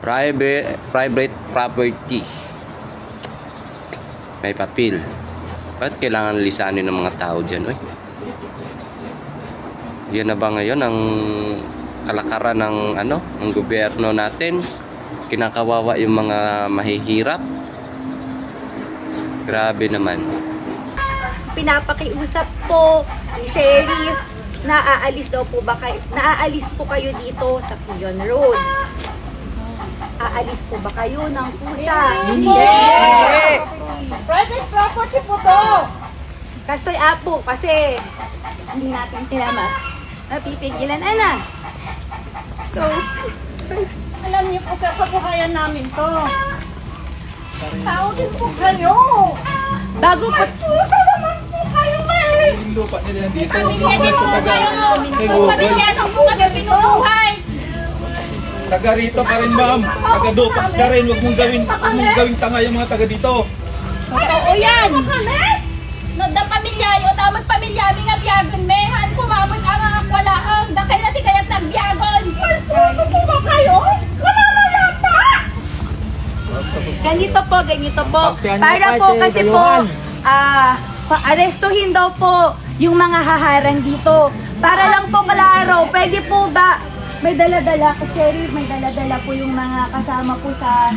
Private property. May papel. Bakit kailangan lisanin ng mga tao dyan? Uy? Yan na ba ngayon ang kalakaran ng ng gobyerno natin? Kinakawawa yung mga mahihirap. Grabe naman. Pinapakiusap po ni Sheriff na aalis po kayo dito sa Pion Road. Aalis po ba kayo ng pusa? Hindi! Private property po to! Kastoy apo kasi hindi natin sila mapipigilan, ana. So, Alam niyo po sa kabuhayan namin to. Tao din po kayo! bago po, Pusa naman po kayo eh! Yung lupa nila dito. Pamilya din po kayo. Pamilya din po kami pinubuhay. Taga rito ka rin, ma'am. Taga Dupax ka rin. Huwag mong gawing tanga yung mga taga dito. Totoo yan. Nagda pamilya yun. Tamang pamilya. May nga biyagon. Mehan kumamot ang walaang. Dakay natin kaya't nagbiyagon. Puso po ba kayo? Wala na yata! ganito po. Para po kasi po, arestuhin daw po yung mga haharang dito. Para lang po klaro, pwede po ba, may dala-dala, Sheriff, may dala-dala po yung mga kasama po sa